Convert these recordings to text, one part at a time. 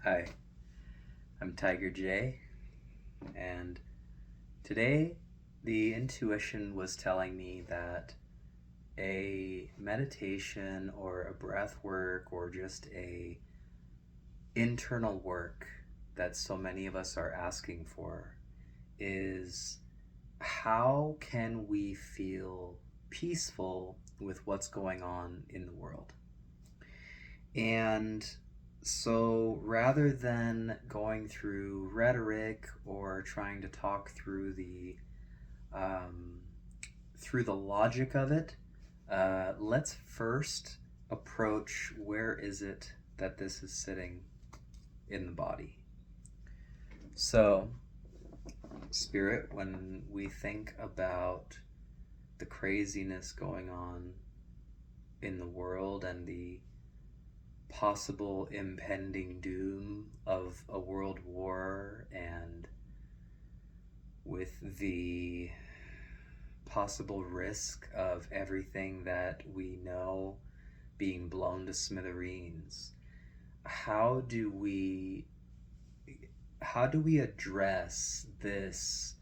Hi, I'm Tiger J, and today the intuition was telling me that a meditation or a breath work or just a internal work that so many of us are asking for is how can we feel peaceful with what's going on in the world? And so rather than going through rhetoric or trying to talk um, through the logic of it, let's first approach where is it that this is sitting in the body. So, Spirit, when we think about the craziness going on in the world and the possible impending doom of a world war, and with the possible risk of everything that we know being blown to smithereens, how do we address this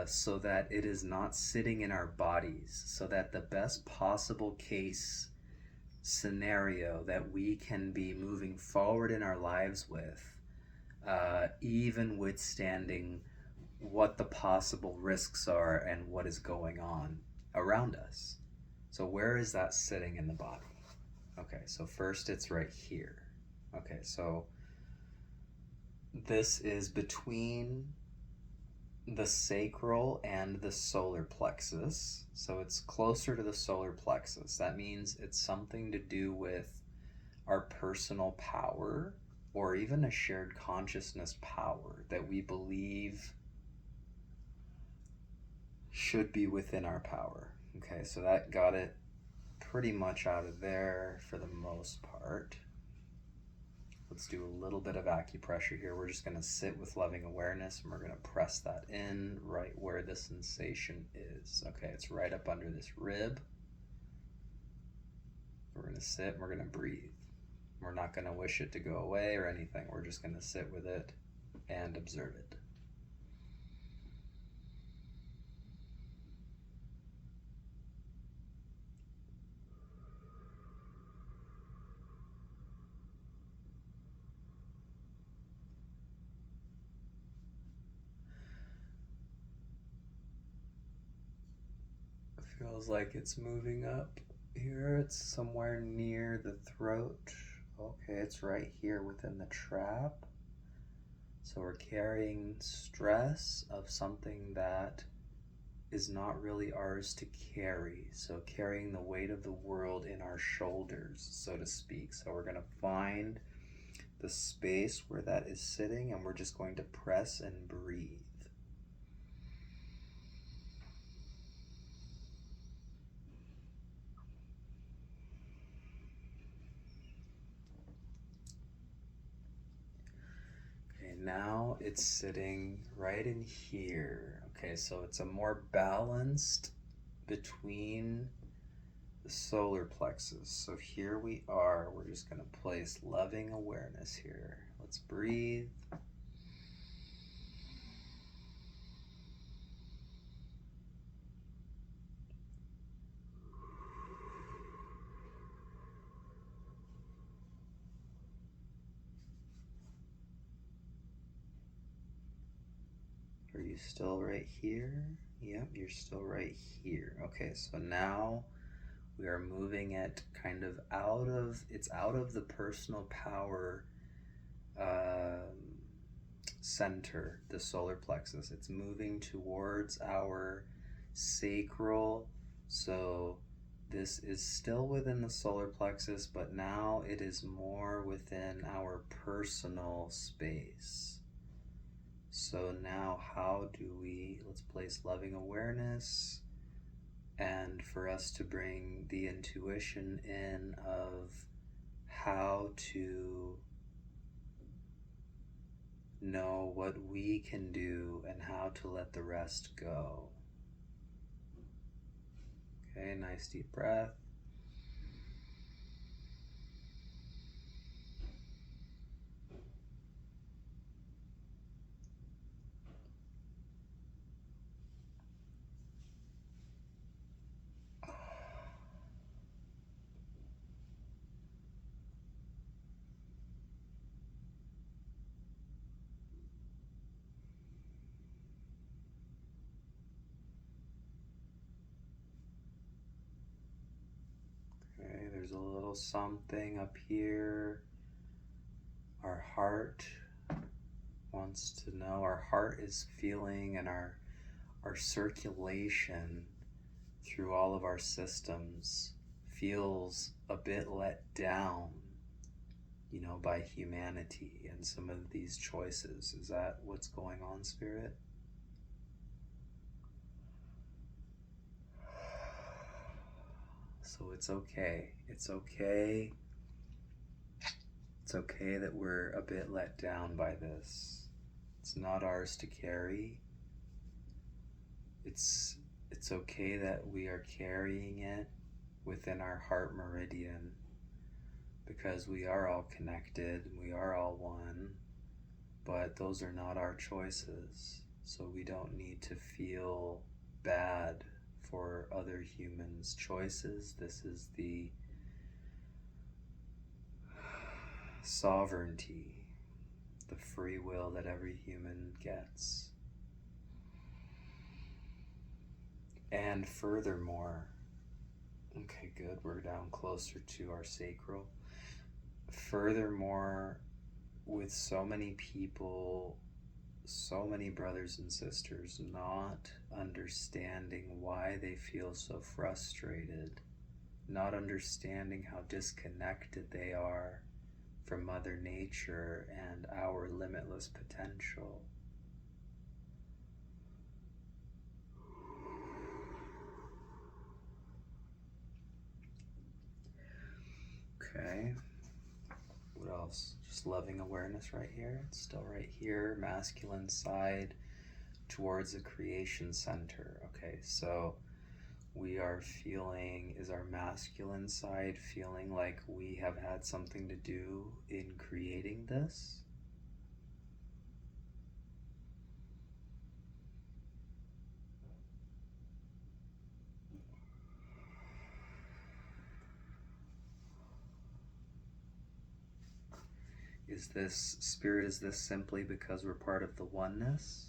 so that it is not sitting in our bodies, so that the best possible case scenario that we can be moving forward in our lives with, even withstanding what the possible risks are and what is going on around us. So where is that sitting in the body? Okay, so first it's right here. Okay, so this is between the sacral and the solar plexus. So it's closer to the solar plexus. That means it's something to do with our personal power or even a shared consciousness power that we believe should be within our power. Okay, so that got it pretty much out of there for the most part. Let's do a little bit of acupressure here. We're just going to sit with loving awareness and we're going to press that in right where the sensation is. Okay, it's right up under this rib. We're going to sit and we're going to breathe. We're not going to wish it to go away or anything. We're just going to sit with it and observe it. Feels like it's moving up here. It's somewhere near the throat. Okay, it's right here within the trap. So we're carrying stress of something that is not really ours to carry. So carrying the weight of the world in our shoulders, so to speak. So we're going to find the space where that is sitting and we're just going to press and breathe. Now it's sitting right in here. Okay, so it's a more balanced between the solar plexus. So here we are. We're just going to place loving awareness here. Let's breathe. Are you still right here? Yep, you're still right here. Okay, so now we are moving it kind of it's out of the personal power center, the solar plexus. It's moving towards our sacral. So this is still within the solar plexus, but now it is more within our personal space. So now let's place loving awareness, and for us to bring the intuition in of how to know what we can do and how to let the rest go. Okay, nice deep breath. there's a little something up here. Our heart wants to know. Our heart is feeling, and our circulation through all of our systems feels a bit let down, by humanity and some of these choices. Is that what's going on, Spirit? So it's okay. It's okay. It's okay that we're a bit let down by this. It's not ours to carry. It's okay that we are carrying it within our heart meridian, because we are all connected, we are all one, but those are not our choices. So we don't need to feel bad for other humans' choices. This is the sovereignty, the free will that every human gets. And furthermore, okay, good, we're down closer to our sacral. Furthermore, with so many people, so many brothers and sisters not understanding why they feel so frustrated, not understanding how disconnected they are from Mother Nature and our limitless potential. Okay. What else? Just loving awareness right here. It's still right here. Masculine side towards the creation center. Okay, so we are feeling, is our masculine side feeling like we have had something to do in creating this? Is this, Spirit, is this simply because we're part of the oneness?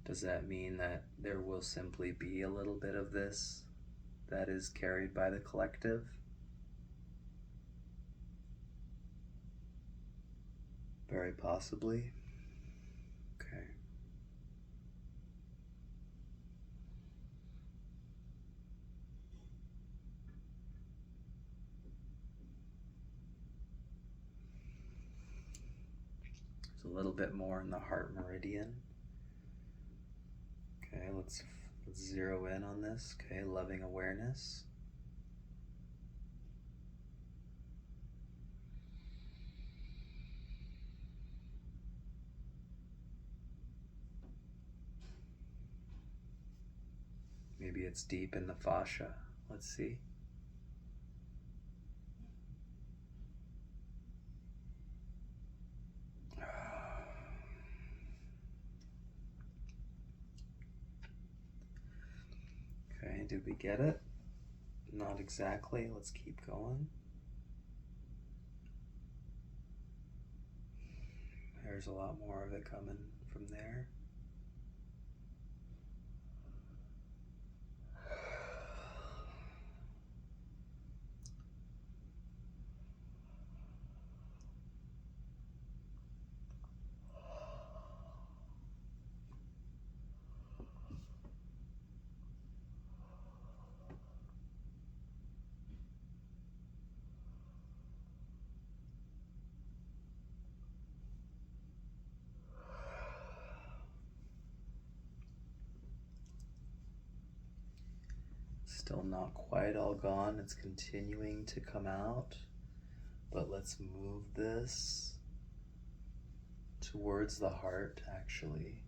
Does that mean that there will simply be a little bit of this that is carried by the collective? Very possibly. Okay. There's a little bit more in the heart meridian. Okay, let's zero in on this. Okay, loving awareness. Maybe it's deep in the fascia. Let's see. Okay, did we get it? Not exactly. Let's keep going. There's a lot more of it coming from there. Still not quite all gone. It's continuing to come out. But let's move this towards the heart, actually.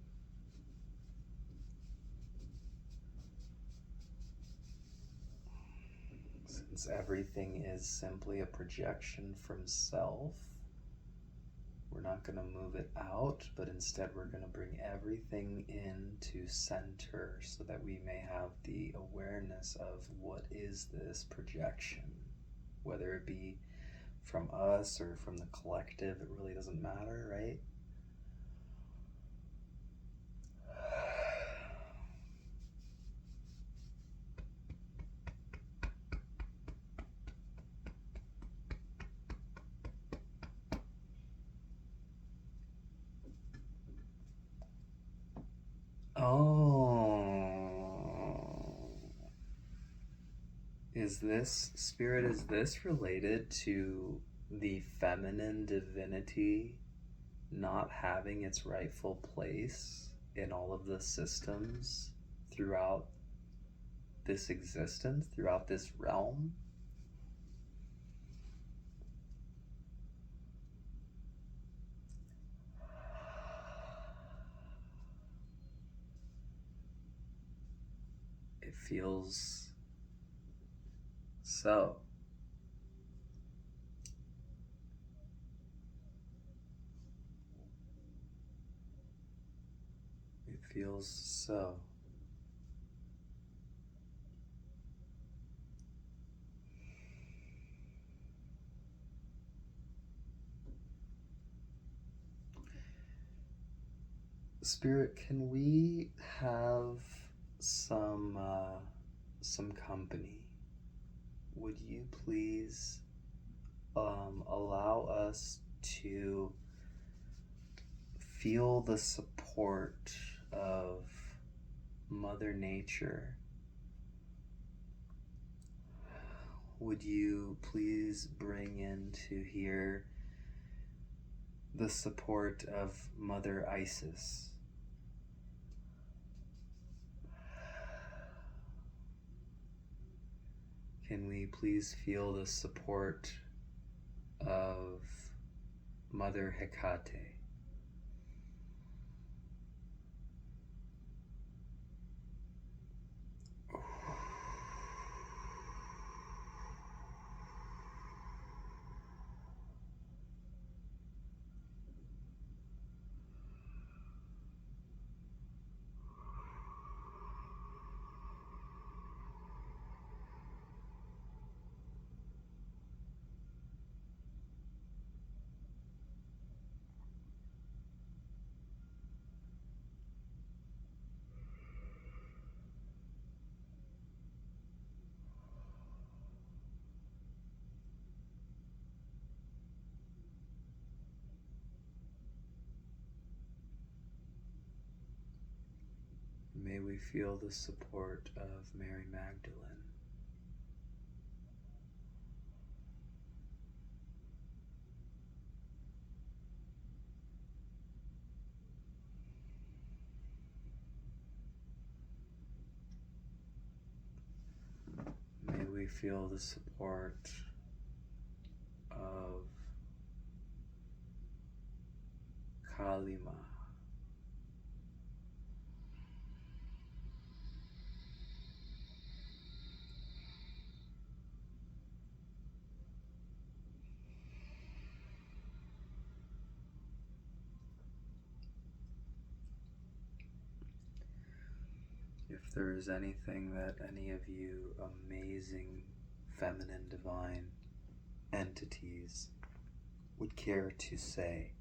Since everything is simply a projection from self, we're not going to move it out, but instead we're going to bring everything into center so that we may have the awareness of what is this projection, whether it be from us or from the collective. It really doesn't matter, right? Is this, Spirit, is this related to the feminine divinity not having its rightful place in all of the systems throughout this existence, throughout this realm? It feels so. It feels so. Spirit, can we have some company? Would you please allow us to feel the support of Mother Nature? Would you please bring into here the support of Mother Isis? Can we please feel the support of Mother Hecate? May we feel the support of Mary Magdalene. May we feel the support of Kalima. If there is anything that any of you amazing feminine divine entities would care to say,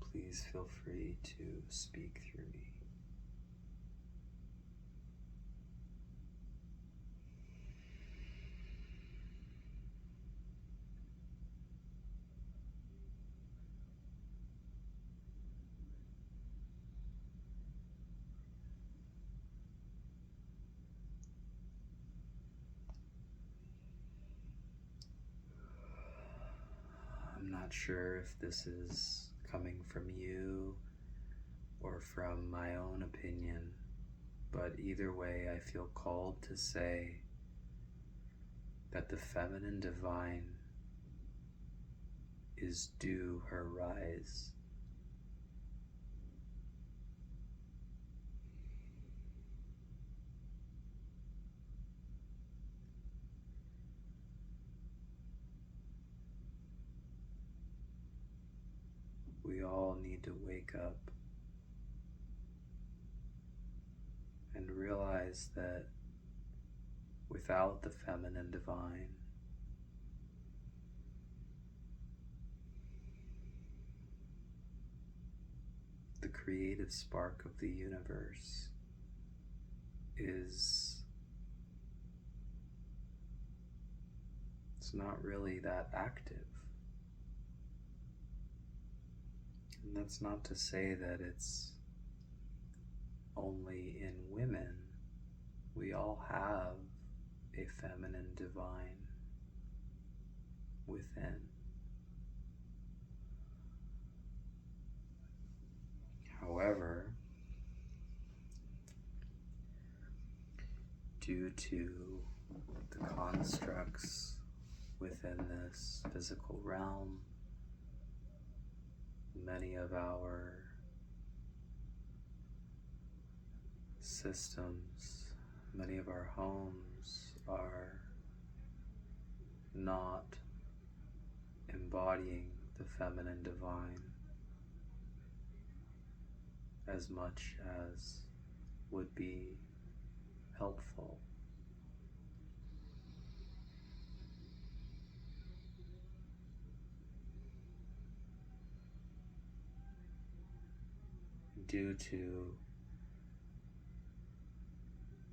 please feel free to speak through me. I'm not sure if this is coming from you or from my own opinion, but either way, I feel called to say that the feminine divine is due her rise. We all need to wake up and realize that without the feminine divine, the creative spark of the universe it's not really that active. And that's not to say that it's only in women, We all have a feminine divine within. However, due to the constructs within this physical realm, many of our systems, many of our homes are not embodying the feminine divine as much as would be helpful. Due to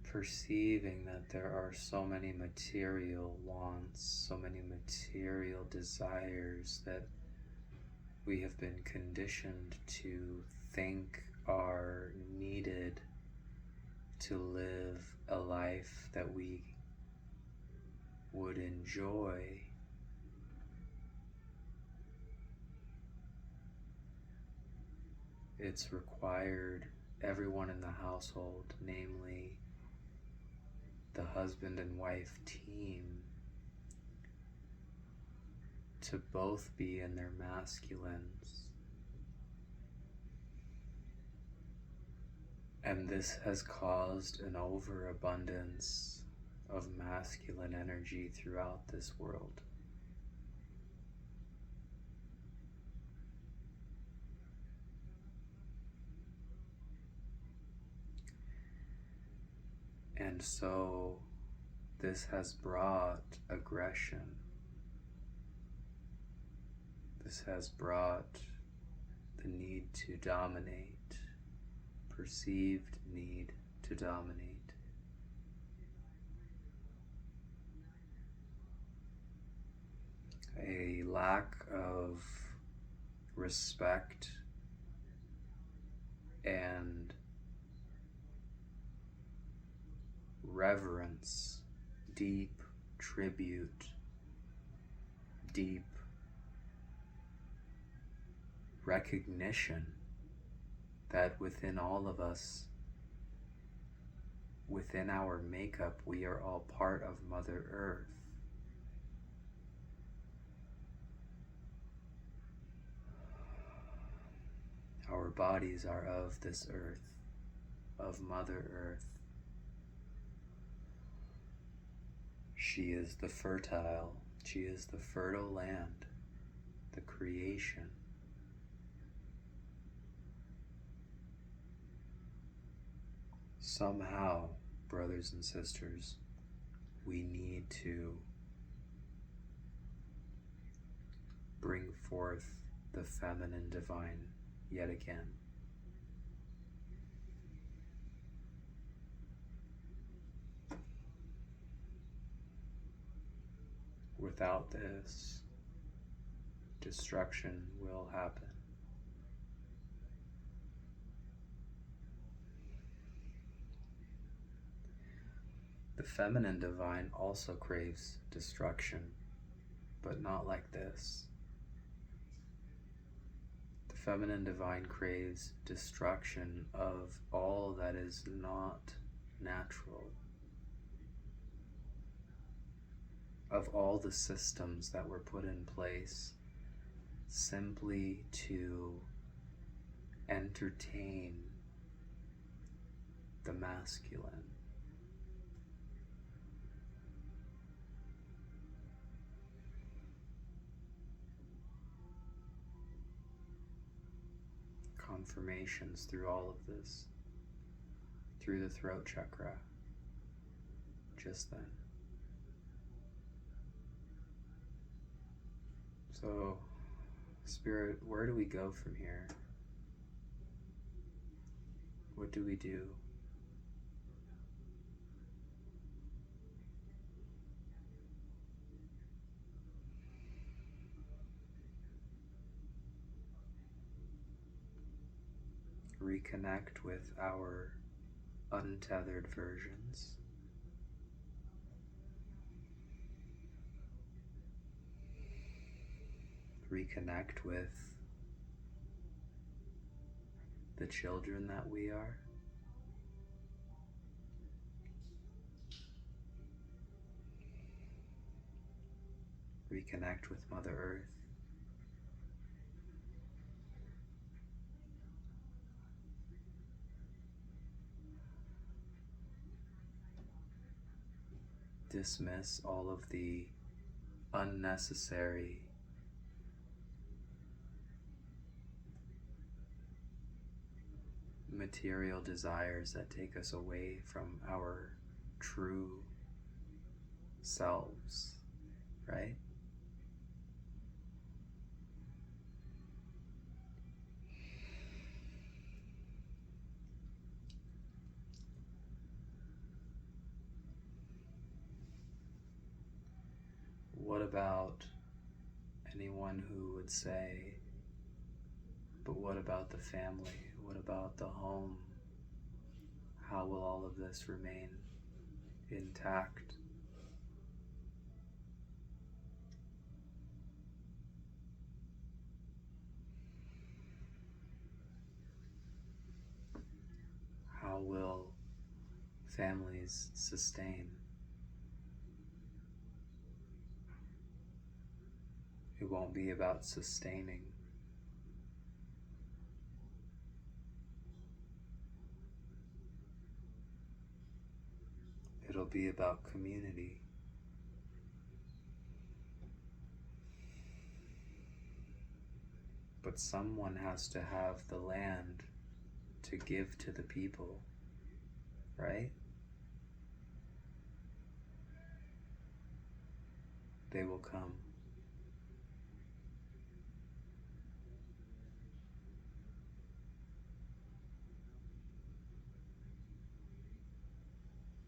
perceiving that there are so many material wants, so many material desires that we have been conditioned to think are needed to live a life that we would enjoy. It's required everyone in the household, namely the husband and wife team, to both be in their masculines. And this has caused an overabundance of masculine energy throughout this world. And so this has brought aggression. This has brought the need to dominate, perceived need to dominate. A lack of respect and reverence, deep tribute, deep recognition that within all of us, within our makeup, we are all part of Mother Earth. Our bodies are of this earth, of Mother Earth. She is the fertile land, the creation. Somehow, brothers and sisters, we need to bring forth the feminine divine yet again. Without this, destruction will happen. The feminine divine also craves destruction, but not like this. The feminine divine craves destruction of all that is not natural, of all the systems that were put in place simply to entertain the masculine. Confirmations through all of this, through the throat chakra, just then. So, Spirit, where do we go from here? What do we do? Reconnect with our untethered versions, reconnect with the children that we are. Reconnect with Mother Earth. Dismiss all of the unnecessary material desires that take us away from our true selves, right? What about anyone who would say, but what about the family? What about the home? How will all of this remain intact? How will families sustain? It won't be about sustaining. It'll be about community. But someone has to have the land to give to the people, right? They will come.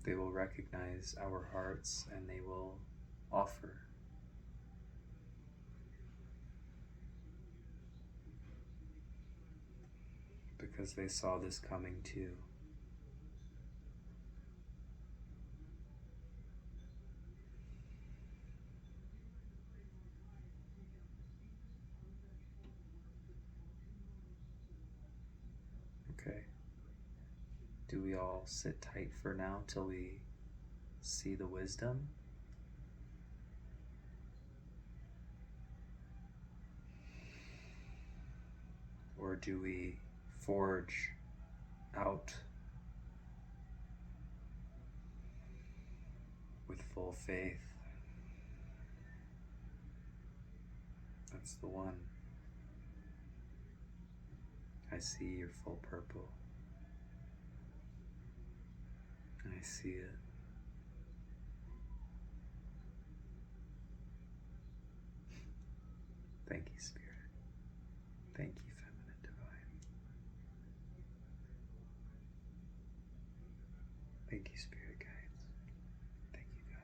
They will recognize our hearts and they will offer. Because they saw this coming too. Okay. Do we all sit tight for now till we see the wisdom? Or do we forge out with full faith? That's the one. I see your full purple. I see it. Thank you, Spirit. Thank you, Feminine Divine. Thank you, Spirit Guides. Thank you, God.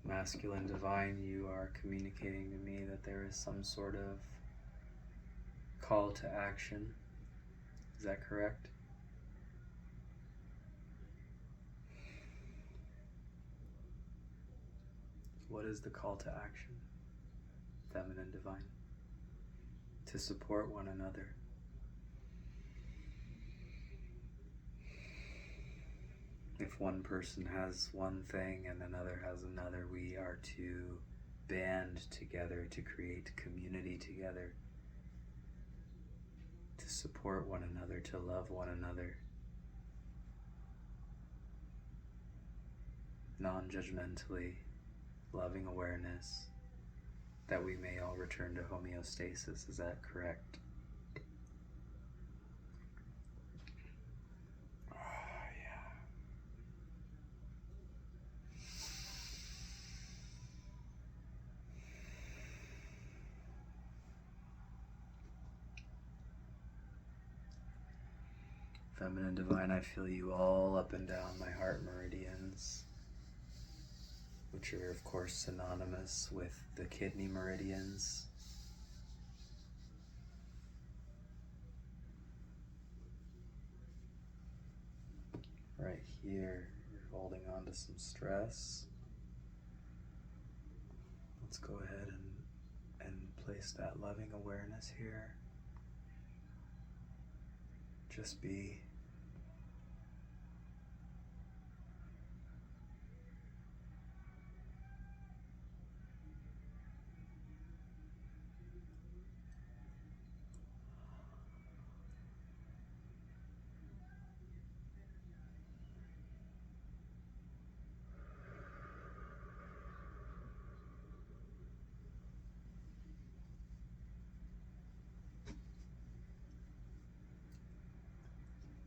Masculine Divine, you are communicating to me that there is some sort of call to action. Is that correct? What is the call to action, Feminine Divine? To support one another. If one person has one thing and another has another, we are to band together to create community together, to support one another, to love one another, non-judgmentally, loving awareness, that we may all return to homeostasis. Is that correct? Feminine Divine, I feel you all up and down my heart meridians, which are of course synonymous with the kidney meridians. Right here, you're holding on to some stress. Let's go ahead and place that loving awareness here. Just be.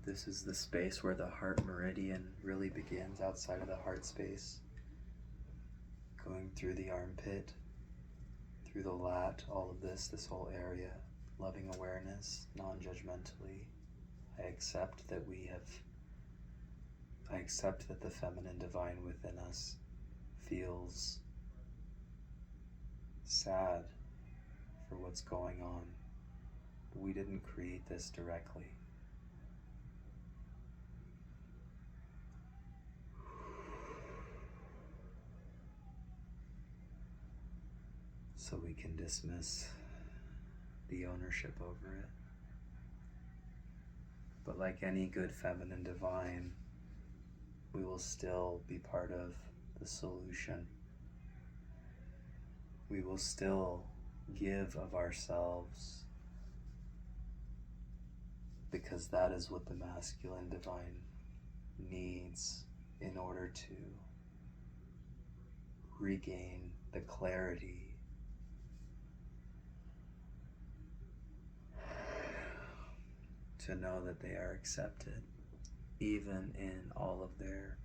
This is the space where the heart meridian really begins, outside of the heart space, going through the armpit, through the lat, all of this whole area, loving awareness, non-judgmentally. I accept that the feminine divine within us feels sad for what's going on. We didn't create this directly. So we can dismiss the ownership over it. But like any good feminine divine, we will still be part of the solution. We will still give of ourselves, because that is what the masculine divine needs in order to regain the clarity to know that they are accepted, even in all of their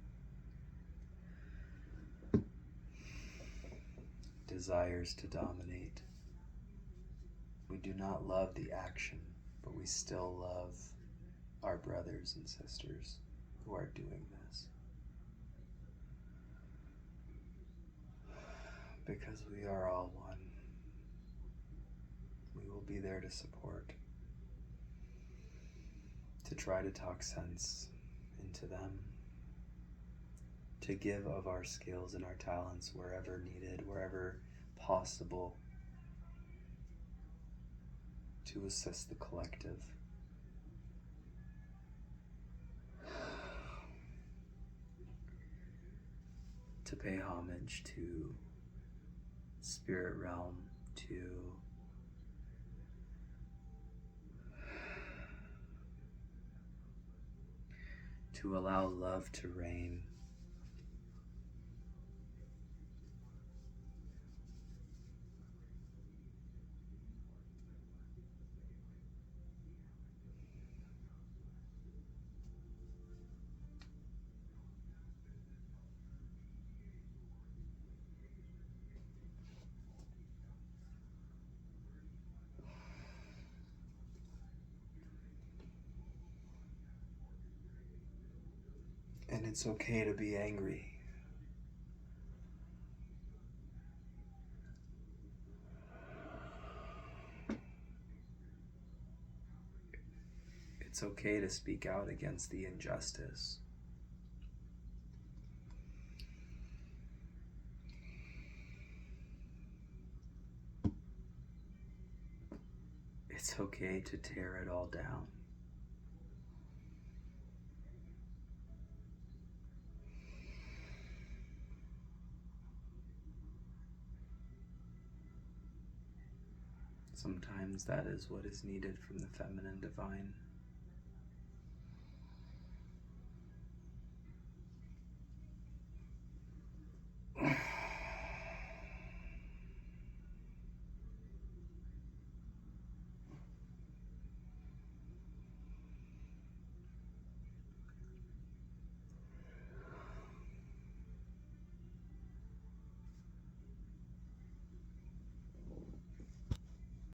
desires to dominate. We do not love the action, but we still love our brothers and sisters who are doing this. Because we are all one. We will be there to support, to try to talk sense into them, to give of our skills and our talents wherever needed, wherever possible, to assist the collective. To pay homage to spirit realm, to allow love to reign. And it's okay to be angry. It's okay to speak out against the injustice. It's okay to tear it all down. Sometimes that is what is needed from the feminine divine.